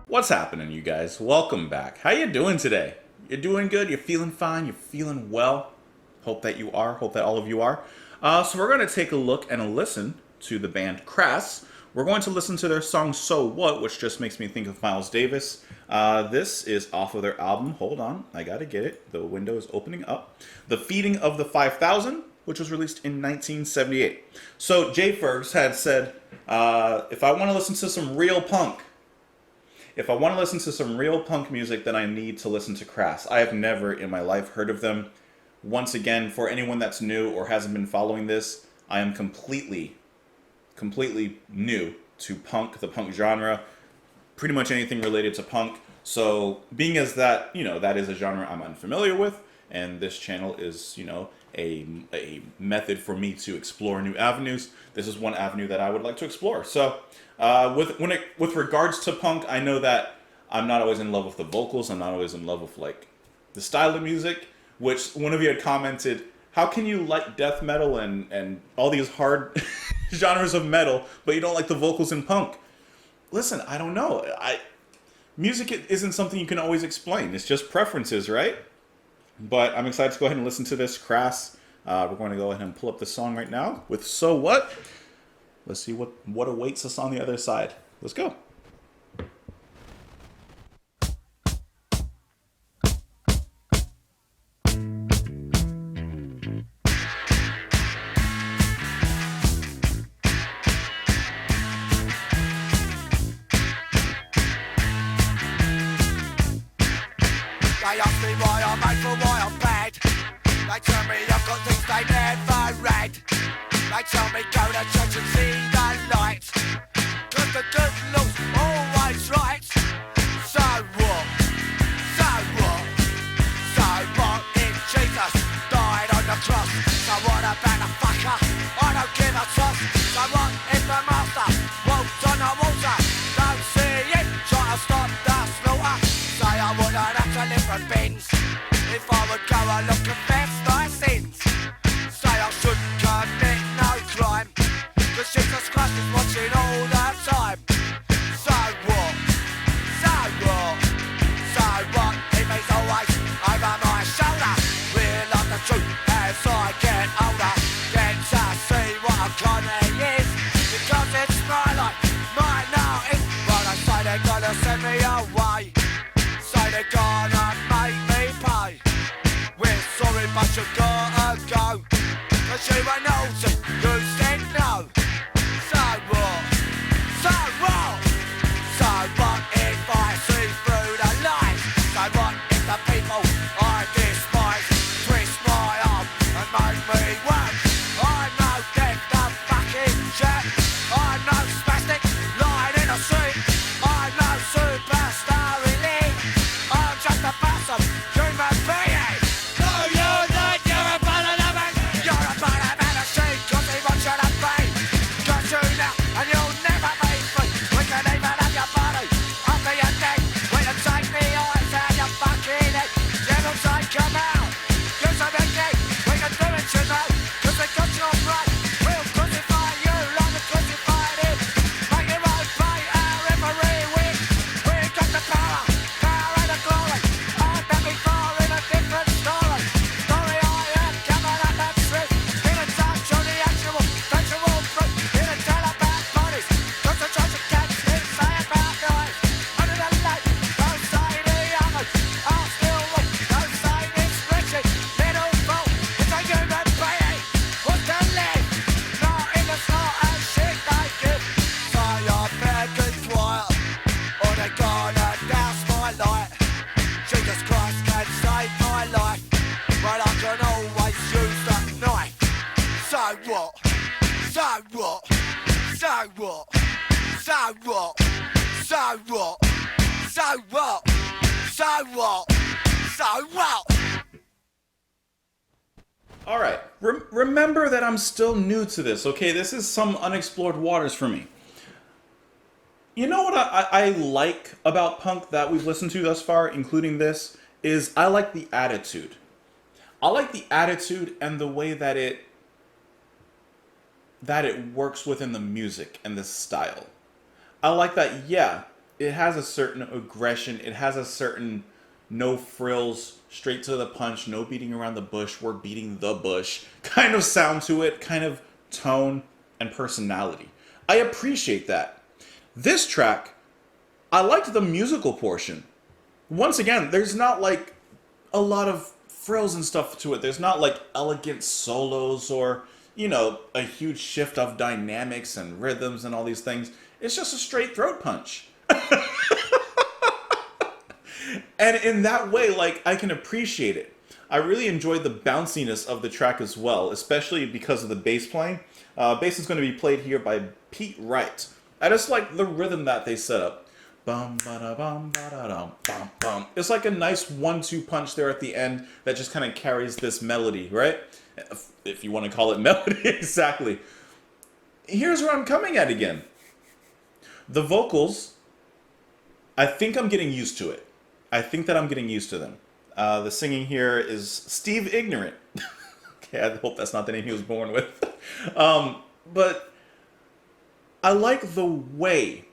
What's happening, you guys? Welcome back. How you doing today? You're doing good? You're feeling fine? You're feeling well? Hope that you are. Hope that all of you are. So we're going to take a look and a listen to the band Crass. We're going to listen to their song So What, which just makes me think of Miles Davis. This is off of their album. Hold on. I got to get it. The window is opening up. The Feeding of the 5,000, which was released in 1978. So Jay Fergs had said, if I want to listen to some real punk, if I want to listen to some real punk music, then I need to listen to Crass. I have never in my life heard of them. Once again, for anyone that's new or hasn't been following this, I am completely new to punk, the punk genre, pretty much anything related to punk. So being as that, that is a genre I'm unfamiliar with, and this channel is, a method for me to explore new avenues. This is one avenue that I would like to explore. So with regards to punk, I know that I'm not always in love with the vocals. I'm not always in love with the style of music, which one of you had commented, how can you like death metal and all these hard genres of metal, but you don't like the vocals in punk? Listen, I don't know. Music isn't something you can always explain. It's just preferences, right? But I'm excited to go ahead and listen to this Crass. We're going to go ahead and pull up the song right now with So What. Let's see what awaits us on the other side. Let's go. They ask me why I'm made for why I'm bad. They tell me I've got things they never read. They tell me go to church and see the light, 'cause the good Lord's always right. So what? So what? So what if Jesus died on the cross? So what about the fucker? I don't give a toss. So what if the master walked on the water? Don't see it, try to stop the slaughter. Say I wouldn't have to live from bins if I would go and look confess my sins. Say I shouldn't commit no crime, 'cause Jesus Christ is watching all the time. So what? So what? So what if he's always over my shoulder? Realise the truth as I get older. Get to see what a con he is, because it's my life, my notice. But I say they're gonna send me away. Say they're gonna make me pay. We're sorry but you gotta go, 'cause you were naughty, you said no. So what? So what? So what if I see through the lies? So what if the people I despise twist my arm and make me work? I'm no death, the fucking jet. I'm no spastic lying in the street. I'm no superstar elite. I'm just a person, human being. No, you're not, you're a part of the man. You're a part of the machine, 'cause he wants you to be. Got you now, and you'll never be free. We can even have your body after you're dead. We can take the eyes out your fucking head. Devil say come out, use some again. We can do it, you know, 'cause we got your right. We'll crucify you like we crucified him. Make it right, pay our every week. We got the power and the glory. I've been before in a different story. Story I am coming up that street. In a time, show the actual fruit. In a tale about bodies, concentration camps, in say about knives. Under the light, don't say the others are still weak. Don't say this wretched little fool. It's a human being, what's to live? Not in the slot and shit they give. So you're better keep quiet, or they're gonna douse my light. Jesus Christ can save my life, but I can always use that knife. So what? So what? So what? So what? So what? So what? So what? So what? All right. Remember that I'm still new to this, okay? This is some unexplored waters for me. You know what I like about punk that we've listened to thus far, including this, is I like the attitude. I like the attitude and the way that it that it works within the music and the style. I like that, yeah, it has a certain aggression, it has a certain no frills, straight to the punch, no beating around the bush, we're beating the bush kind of sound to it, kind of tone and personality. I appreciate that. This track, I liked the musical portion. Once again, there's not like a lot of frills and stuff to it. There's not like elegant solos or, a huge shift of dynamics and rhythms and all these things. It's just a straight throat punch. And in that way, like, I can appreciate it. I really enjoyed the bounciness of the track as well, especially because of the bass playing. Bass is going to be played here by Pete Wright. I just like the rhythm that they set up. Bum ba da bum ba da dum bum bum. It's like a nice 1-2 punch there at the end that just kind of carries this melody, right? If you want to call it melody, exactly. Here's where I'm coming at again. The vocals, I think I'm getting used to it. I think that I'm getting used to them. The singing here is Steve Ignorant. Okay, I hope that's not the name he was born with. But I like the way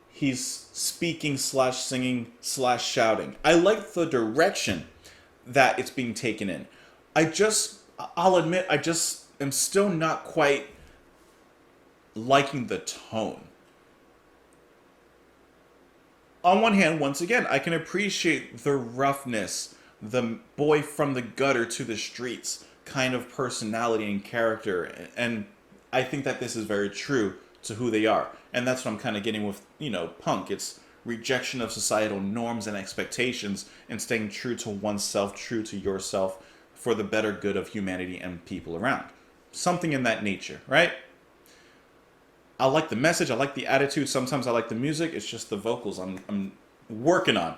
he's speaking / singing / shouting. I like the direction that it's being taken in. I'll admit, I just am still not quite liking the tone. On one hand, once again, I can appreciate the roughness, the boy from the gutter to the streets kind of personality and character. And I think that this is very true to who they are. And that's what I'm kind of getting with, punk. It's rejection of societal norms and expectations and staying true to oneself, true to yourself for the better good of humanity and people around. Something in that nature, right? I like the message. I like the attitude. Sometimes I like the music. It's just the vocals I'm working on.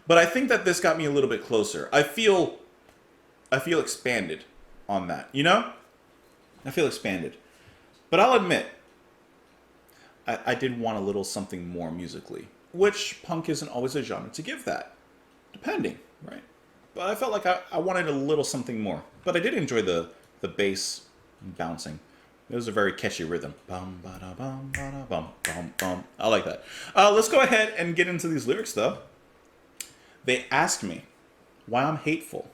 But I think that this got me a little bit closer. I feel expanded on that, I feel expanded. But I'll admit, I did want a little something more musically, which punk isn't always a genre to give that, depending, right? But I felt like I wanted a little something more. But I did enjoy the bass bouncing. It was a very catchy rhythm. Bum, ba-da, bum, ba-da, bum, bum, bum. I like that. Let's go ahead and get into these lyrics, though. They ask me why I'm hateful.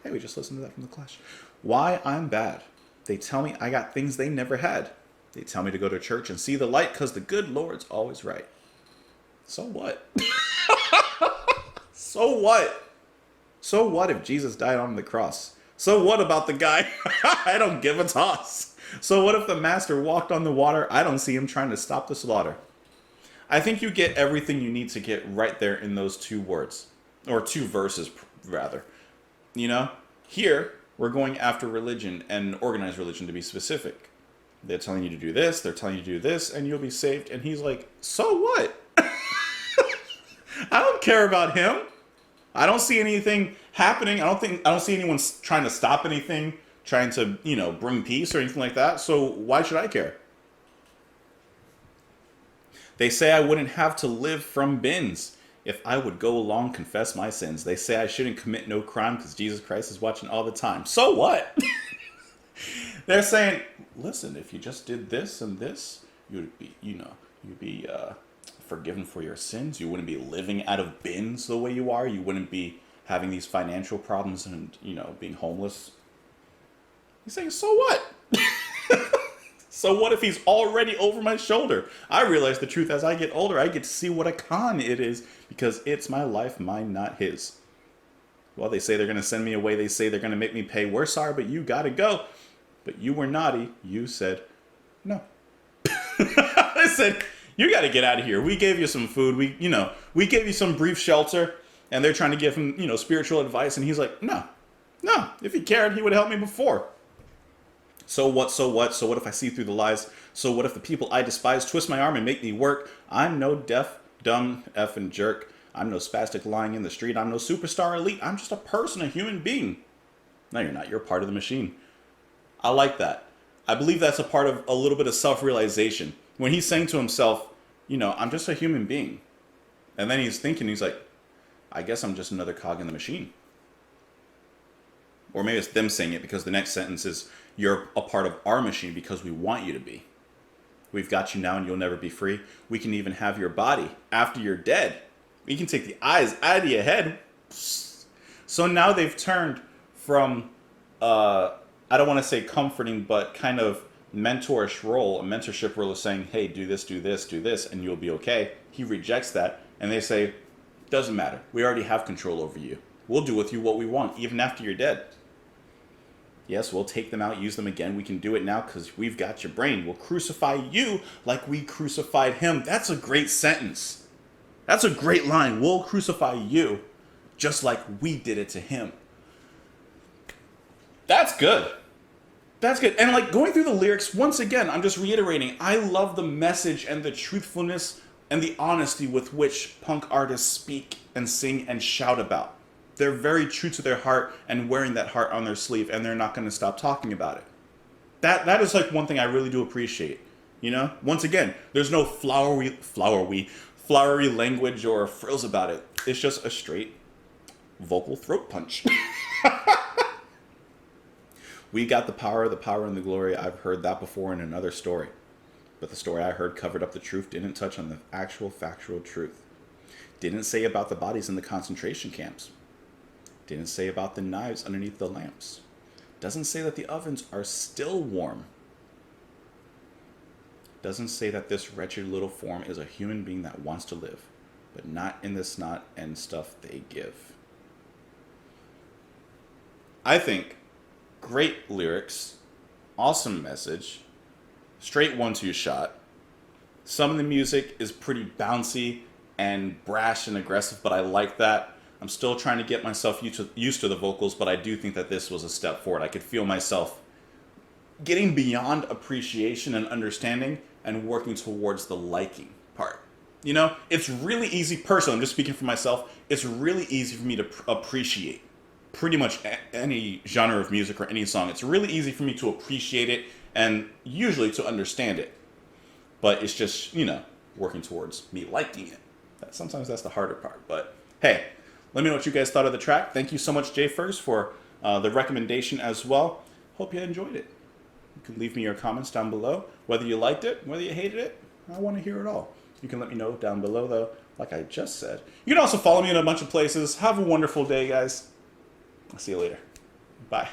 Hey, we just listened to that from The Clash. Why I'm bad. They tell me I got things they never had. They tell me to go to church and see the light because the good Lord's always right. So what? So what? So what if Jesus died on the cross? So what about the guy? I don't give a toss. So what if the master walked on the water? I don't see him trying to stop the slaughter. I think you get everything you need to get right there in those 2 words. Or 2 verses, rather. Here, we're going after religion and organized religion to be specific. They're telling you to do this, they're telling you to do this, and you'll be saved. And he's like, so what? I don't care about him. I don't see anything happening. I don't see anyone trying to stop anything, trying to, bring peace or anything like that. So why should I care? They say I wouldn't have to live from bins if I would go along confess my sins. They say I shouldn't commit no crime because Jesus Christ is watching all the time. So what? They're saying, listen, if you just did this and this, you'd be forgiven for your sins. You wouldn't be living out of bins the way you are. You wouldn't be having these financial problems and, being homeless. He's saying, so what? So what if he's already over my shoulder? I realize the truth as I get older. I get to see what a con it is because it's my life, mine, not his. Well, they say they're going to send me away. They say they're going to make me pay. We're sorry, but you got to go. But you were naughty. You said no. They said, you got to get out of here. We gave you some food. We gave you some brief shelter. And they're trying to give him, spiritual advice. And he's like, no. If he cared, he would have helped me before. So what? So what if I see through the lies? So what if the people I despise twist my arm and make me work? I'm no deaf, dumb, effing jerk. I'm no spastic lying in the street. I'm no superstar elite. I'm just a person, a human being. No, you're not. You're part of the machine. I like that. I believe that's a part of a little bit of self-realization. When he's saying to himself, I'm just a human being. And then he's thinking, he's like, I guess I'm just another cog in the machine. Or maybe it's them saying it because the next sentence is, you're a part of our machine because we want you to be. We've got you now and you'll never be free. We can even have your body after you're dead. We can take the eyes out of your head. So now they've turned from, I don't want to say comforting, but kind of mentorship role of saying, hey, do this, and you'll be okay. He rejects that, and they say, doesn't matter. We already have control over you. We'll do with you what we want, even after you're dead. Yes, we'll take them out, use them again. We can do it now because we've got your brain. We'll crucify you like we crucified him. That's a great sentence. That's a great line. We'll crucify you just like we did it to him. That's good. That's good. And like going through the lyrics, once again, I'm just reiterating, I love the message and the truthfulness and the honesty with which punk artists speak and sing and shout about. They're very true to their heart and wearing that heart on their sleeve, and they're not going to stop talking about it. That is like one thing I really do appreciate. You know, once again, there's no flowery language or frills about it. It's just a straight vocal throat punch. We got the power and the glory. I've heard that before in another story. But the story I heard covered up the truth, didn't touch on the actual factual truth. Didn't say about the bodies in the concentration camps. Didn't say about the knives underneath the lamps. Doesn't say that the ovens are still warm. Doesn't say that this wretched little form is a human being that wants to live, but not in the snot and stuff they give. I think great lyrics, awesome message, straight 1-2 shot. Some of the music is pretty bouncy and brash and aggressive, but I like that. I'm still trying to get myself used to the vocals, but I do think that this was a step forward. I could feel myself getting beyond appreciation and understanding and working towards the liking part. You know, it's really easy, personally, I'm just speaking for myself, it's really easy for me to appreciate pretty much any genre of music or any song. It's really easy for me to appreciate it and usually to understand it. But it's just, you know, working towards me liking it. Sometimes that's the harder part. But hey, let me know what you guys thought of the track. Thank you so much, Jay First, for the recommendation as well. Hope you enjoyed it. You can leave me your comments down below. Whether you liked it, whether you hated it, I want to hear it all. You can let me know down below, though, like I just said. You can also follow me in a bunch of places. Have a wonderful day, guys. I'll see you later. Bye.